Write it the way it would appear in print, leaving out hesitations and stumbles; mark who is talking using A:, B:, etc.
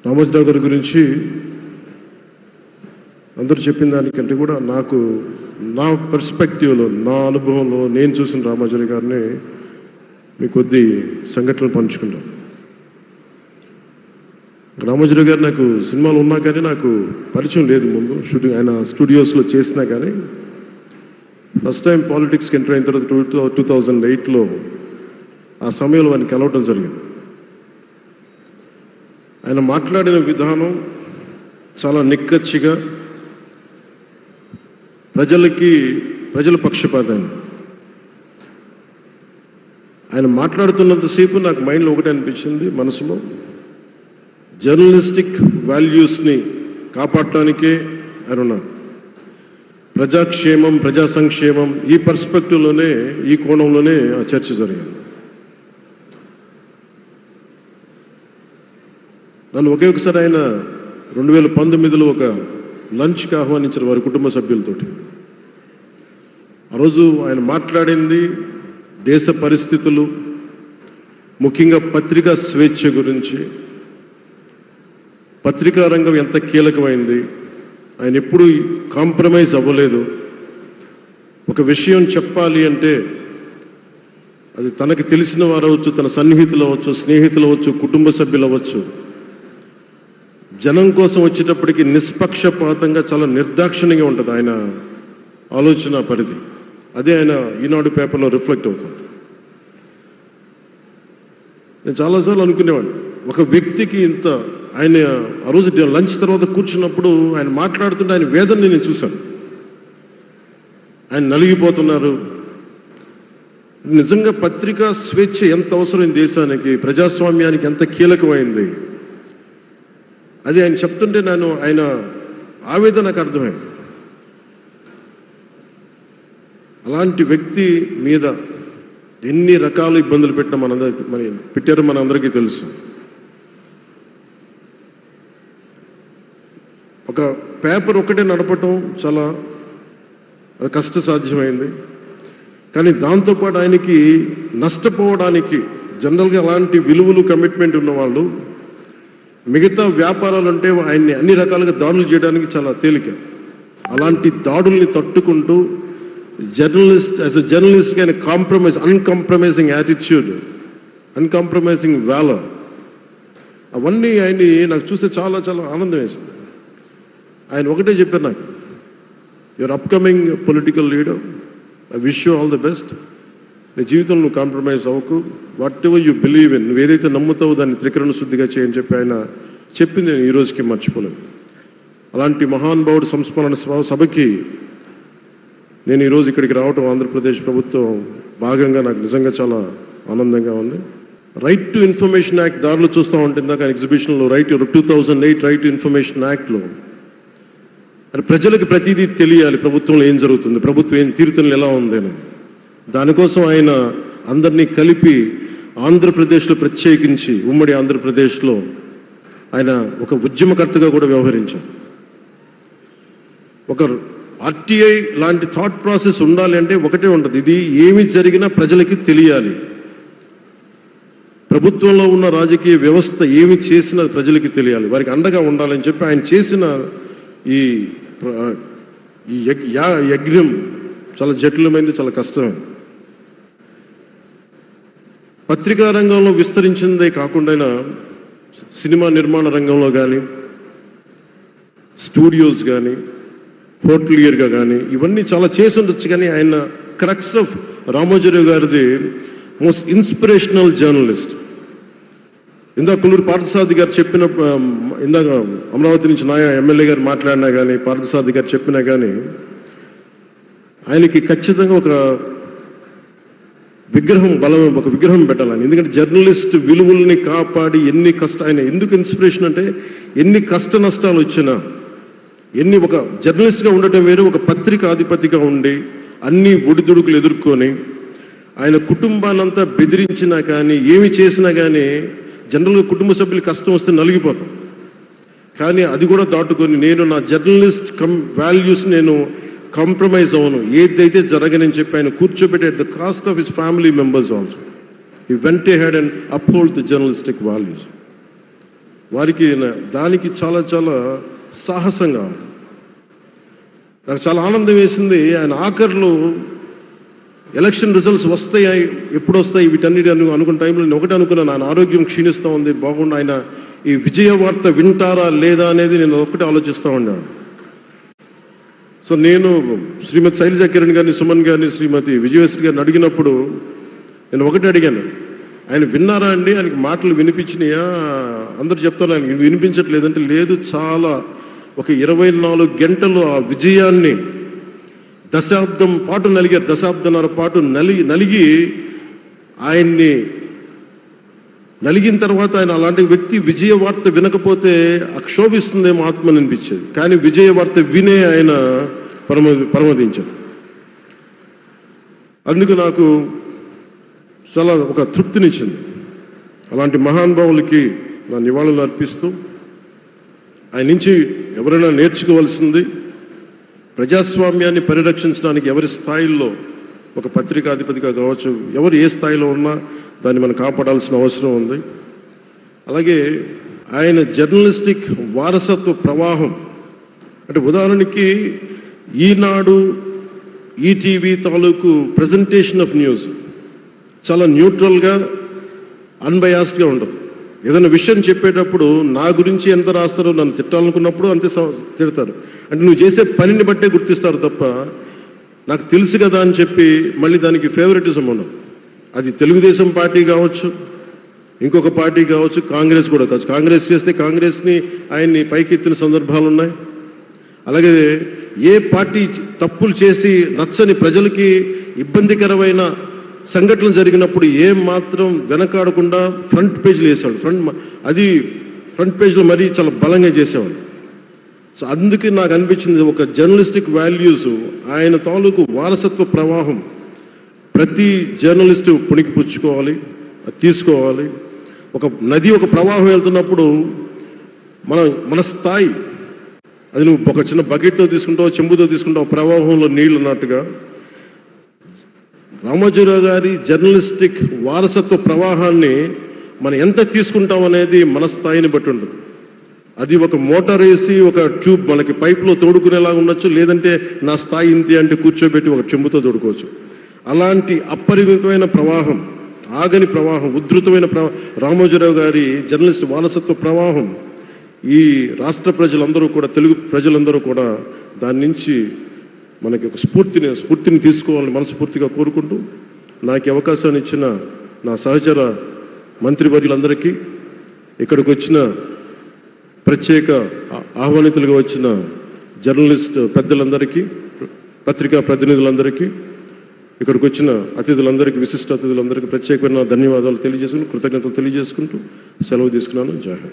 A: రామోజీరావు గారి గురించి అందరూ చెప్పిన దానికంటే కూడా నాకు నా పర్స్పెక్టివ్లో, నా అనుభవంలో నేను చూసిన రామోజీరావు గారిని మీ కొద్ది సంఘటనలు పంచుకుంటాను. రామోజీరావు గారు నాకు సినిమాలు ఉన్నా కానీ నాకు పరిచయం లేదు. ముందు షూటింగ్ ఆయన స్టూడియోస్లో చేసినా కానీ ఫస్ట్ టైం పాలిటిక్స్కి ఎంటర్ అయిన తర్వాత 2008లో ఆ సమయంలో ఆయన కలవటం జరిగింది. ఆయన మాట్లాడిన విధానం చాలా నిక్కచ్చిగా, ప్రజల పక్షపాతం. ఆయన మాట్లాడుతున్నంతసేపు నాకు మైండ్లో ఒకటే అనిపించింది, మనసులో జర్నలిస్టిక్ వాల్యూస్ని కాపాడటానికే ఆయన ఉన్నారు. ప్రజాక్షేమం, ప్రజా సంక్షేమం, ఈ పర్స్పెక్టివ్లోనే, ఈ కోణంలోనే ఆ చర్చ జరిగింది. నన్ను ఒకే ఒకసారి ఆయన 2019లో ఒక లంచ్కి ఆహ్వానించారు వారి కుటుంబ సభ్యులతోటి. ఆ రోజు ఆయన మాట్లాడింది దేశ పరిస్థితులు, ముఖ్యంగా పత్రికా స్వేచ్ఛ గురించి, పత్రికా రంగం ఎంత కీలకమైంది. ఆయన ఎప్పుడూ కాంప్రమైజ్ అవ్వలేదు. ఒక విషయం చెప్పాలి అంటే అది తనకి తెలిసిన వారు అవ్వచ్చు, తన సన్నిహితులు అవ్వచ్చు, స్నేహితులు అవ్వచ్చు, కుటుంబ సభ్యులు అవ్వచ్చు, జనం కోసం వచ్చేటప్పటికి నిష్పక్షపాతంగా చాలా నిర్దాక్షిణ్యంగా ఉంటుంది ఆయన ఆలోచన పరిధి. అదే ఆయన ఈనాడు పేపర్లో రిఫ్లెక్ట్ అవుతుంది. నేను చాలాసార్లు అనుకునేవాడిని, ఒక వ్యక్తికి ఇంత, ఆయన ఆ రోజు లంచ్ తర్వాత కూర్చున్నప్పుడు ఆయన మాట్లాడుతుంటే ఆయన వేదనని నేను చూశాను. ఆయన నలిగిపోతున్నారు. నిజంగా పత్రికా స్వేచ్ఛ ఎంత అవసరం దేశానికి, ప్రజాస్వామ్యానికి ఎంత కీలకమైంది అది ఆయన చెప్తుంటే ఆయన ఆవేదన నాకు అర్థమైంది. అలాంటి వ్యక్తి మీద ఎన్ని రకాల ఇబ్బందులు పెట్టారో మనందరికీ తెలుసు. ఒక పేపర్ ఒకటే నడపటం చాలా కష్టసాధ్యమైంది. కానీ దాంతోపాటు ఆయనకి నష్టపోవడానికి, జనరల్గా అలాంటి విలువలు, కమిట్మెంట్ ఉన్నవాళ్ళు మిగతా వ్యాపారాలు అంటే ఆయన్ని అన్ని రకాలుగా దాడులు చేయడానికి చాలా తేలిక. అలాంటి దాడుల్ని తట్టుకుంటూ యాజ్ అ జర్నలిస్ట్ ఆయన అన్కాంప్రమైజింగ్ యాటిట్యూడ్, అన్కాంప్రమైజింగ్ వాలర్, అవన్నీ ఆయన్ని నాకు చూస్తే చాలా చాలా ఆనందం వేసింది. ఆయన ఒకటే చెప్పారు నాకు, your upcoming political leader, I wish you all the best. నీ జీవితంలో నువ్వు కాంప్రమైజ్ అవ్వకు, what ever you believe in, నువ్వు ఏదైతే నమ్ముతావో దాన్ని త్రికరణ శుద్ధిగా చేయని చెప్పి ఆయన చెప్పింది నేను ఈ రోజుకి మర్చిపోలేను. అలాంటి మహానుభావుడు సంస్మరణ సభకి నేను ఈరోజు ఇక్కడికి రావటం ఆంధ్రప్రదేశ్ ప్రభుత్వం భాగంగా నాకు నిజంగా చాలా ఆనందంగా ఉంది. రైట్ టు ఇన్ఫర్మేషన్ యాక్ట్ దారిలో చూస్తూ ఉంటుంది దాకా ఎగ్జిబిషన్లో 2008 రైట్ టు ఇన్ఫర్మేషన్ యాక్ట్లో ప్రజలకు ప్రతిదీ తెలియాలి, ప్రభుత్వంలో ఏం జరుగుతుంది, ప్రభుత్వం ఏం తీరుతలు ఎలా ఉందని. దానికోసం ఆయన అందరినీ కలిపి ఆంధ్రప్రదేశ్లో, ప్రత్యేకించి ఉమ్మడి ఆంధ్రప్రదేశ్లో ఆయన ఒక ఉద్యమకర్తగా కూడా వ్యవహరించారు. ఒక ఆర్టీఐ లాంటి థాట్ ప్రాసెస్ ఉండాలి అంటే ఒకటే ఉంటుంది, ఇది ఏమి జరిగినా ప్రజలకి తెలియాలి. ప్రభుత్వంలో ఉన్న రాజకీయ వ్యవస్థ ఏమి చేసినా ప్రజలకి తెలియాలి, వారికి అండగా ఉండాలని చెప్పి ఆయన చేసిన ఈ యజ్ఞం చాలా జటిలమైంది, చాలా కష్టమైంది. పత్రికా రంగంలో విస్తరించిందే కాకుండా సినిమా నిర్మాణ రంగంలో కానీ, స్టూడియోస్ కానీ, హోటలియర్గా కానీ ఇవన్నీ చాలా చేసి ఉండొచ్చు. కానీ ఆయన క్రక్స్ ఆఫ్ రామోజీరావు గారిది మోస్ట్ ఇన్స్పిరేషనల్ జర్నలిస్ట్. ఇందాక కుల్లూరు పార్థసారథి గారు చెప్పిన, ఇందాక అమరావతి నుంచి నాయా ఎమ్మెల్యే గారు మాట్లాడినా కానీ, పార్థసారథి గారు చెప్పినా కానీ ఆయనకి ఖచ్చితంగా ఒక విగ్రహం పెట్టాలని. ఎందుకంటే జర్నలిస్ట్ విలువల్ని కాపాడి ఆయన ఎందుకు ఇన్స్పిరేషన్ అంటే ఎన్ని కష్ట నష్టాలు వచ్చినా, ఒక జర్నలిస్ట్గా ఉండటం వేరు, ఒక పత్రికాధిపతిగా ఉండి అన్ని ఒడిదుడుకులు ఎదుర్కొని ఆయన కుటుంబాన్నంతా బెదిరించినా కానీ, ఏమి చేసినా కానీ జనరల్గా కుటుంబ సభ్యులు కష్టం వస్తే నలిగిపోతాం. కానీ అది కూడా దాటుకొని నేను నా జర్నలిస్ట్ వాల్యూస్ నేను కాంప్రమైజ్ అవ్వను, ఏదైతే జరగనని చెప్పి ఆయన కూర్చోబెట్టి at the cost of his family members also he vent ahead and uphold the journalistic values. వారికి దానికి చాలా చాలా సాహసంగా నాకు చాలా ఆనందం వేసింది. ఆయన ఆఖర్లు ఎలక్షన్ రిజల్ట్స్ వస్తాయి, ఎప్పుడు వస్తాయి వీటన్నిటి అనుకున్న టైంలో నేను ఒకటి అనుకున్నాను, ఆయన ఆరోగ్యం క్షీణిస్తూ ఉంది, బాగుండు, ఆయన ఈ విజయ వార్త వింటారా లేదా అనేది నేను ఒకటి ఆలోచిస్తూ ఉన్నాను. సో నేను శ్రీమతి శైలజా కిరణ్ గారిని, సుమన్ గారిని, శ్రీమతి విజయశ్రీ గారిని అడిగినప్పుడు నేను ఒకటి అడిగాను, ఆయన విన్నారా అండి, ఆయనకి మాటలు వినిపించినాయా? అందరూ చెప్తారు ఆయనకి వినిపించట్లేదంటే, లేదు, చాలా ఒక 24 గంటలు ఆ విజయాన్ని దశాబ్దం పాటు నలిగారు, దశాబ్దన్నర పాటు నలిగి ఆయన్ని నలిగిన తర్వాత ఆయన అలాంటి వ్యక్తి విజయ వార్త వినకపోతే అక్షోభిస్తుందేమో ఆత్మని అనిపించేది. కానీ విజయ వార్త వినే ఆయన పరమదించారు. అందుకు నాకు చాలా ఒక తృప్తినిచ్చింది. అలాంటి మహానుభావులకి నా నివాళులు అర్పిస్తూ ఆయన నుంచి ఎవరైనా నేర్చుకోవాల్సింది, ప్రజాస్వామ్యాన్ని పరిరక్షించడానికి ఎవరి స్థాయిల్లో, ఒక పత్రికాధిపతిగా కావచ్చు, ఎవరు ఏ స్థాయిలో ఉన్నా దాన్ని మనం కాపాడాల్సిన అవసరం ఉంది. అలాగే ఆయన జర్నలిస్టిక్ వారసత్వ ప్రవాహం అంటే ఉదాహరణకి ఈనాడు, ఈటీవీ తాలూకు ప్రజెంటేషన్ ఆఫ్ న్యూస్ చాలా న్యూట్రల్గా, అన్బయాస్డ్గా ఉండదు. ఏదైనా విషయం చెప్పేటప్పుడు నా గురించి ఎంత రాస్తారో, నన్ను తిట్టాలనుకున్నప్పుడు అంతే తిడతారు. అంటే నువ్వు చేసే పనిని బట్టే గుర్తిస్తారు తప్ప నాకు తెలుసు కదా అని చెప్పి మళ్ళీ దానికి ఫేవరెటిజం ఉండదు. అది తెలుగుదేశం పార్టీ కావచ్చు, ఇంకొక పార్టీ కావచ్చు, కాంగ్రెస్ కూడా కావచ్చు. కాంగ్రెస్ చేస్తే కాంగ్రెస్ని ఆయన్ని పైకెత్తిన సందర్భాలు ఉన్నాయి. అలాగే ఏ పార్టీ తప్పులు చేసి నచ్చని ప్రజలకి ఇబ్బందికరమైన సంఘటనలు జరిగినప్పుడు ఏం మాత్రం వెనకాడకుండా ఫ్రంట్ పేజీలు వేసేవాడు. ఫ్రంట్ పేజ్లో మరీ చాలా బలంగా చేసేవాడు. సో అందుకే నాకు అనిపించింది, ఒక జర్నలిస్టిక్ వాల్యూస్, ఆయన తాలూకు వారసత్వ ప్రవాహం ప్రతి జర్నలిస్టు పుణికి పుచ్చుకోవాలి, తీసుకోవాలి. ఒక నది ఒక ప్రవాహం వెళ్తున్నప్పుడు మన స్థాయి, అది నువ్వు ఒక చిన్న బకెట్తో తీసుకుంటావు, చెంబుతో తీసుకుంటావు, ప్రవాహంలో నీళ్లు అన్నట్టుగా రామోజీరావు గారి జర్నలిస్టిక్ వారసత్వ ప్రవాహాన్ని మనం ఎంత తీసుకుంటాం అనేది మన స్థాయిని బట్టి ఉంటుంది. అది ఒక మోటార్ వేసి ఒక ట్యూబ్ మనకి పైప్లో తోడుకునేలాగా ఉండొచ్చు, లేదంటే నా స్థాయి ఇంతే అంటే కూర్చోబెట్టి ఒక చెంబుతో తోడుకోవచ్చు. అలాంటి అపరిమితమైన ప్రవాహం, ఆగని ప్రవాహం, ఉధృతమైన రామోజీరావు గారి జర్నలిస్ట్ వారసత్వ ప్రవాహం ఈ రాష్ట్ర ప్రజలందరూ కూడా, తెలుగు ప్రజలందరూ కూడా దాని నుంచి మనకి ఒక స్ఫూర్తిని తీసుకోవాలని మనస్ఫూర్తిగా కోరుకుంటూ, నాకు అవకాశాన్ని ఇచ్చిన నా సహచర మంత్రివర్యులందరికీ, ఇక్కడికి వచ్చిన ప్రత్యేక ఆహ్వానితులుగా వచ్చిన జర్నలిస్ట్ పెద్దలందరికీ, పత్రికా ప్రతినిధులందరికీ, ఇక్కడికి వచ్చిన అతిథులందరికీ, విశిష్ట అతిథులందరికీ ప్రత్యేకమైన ధన్యవాదాలు తెలియజేసుకుని, కృతజ్ఞతలు తెలియజేసుకుంటూ సెలవు తీసుకున్నాను. జై హింద్.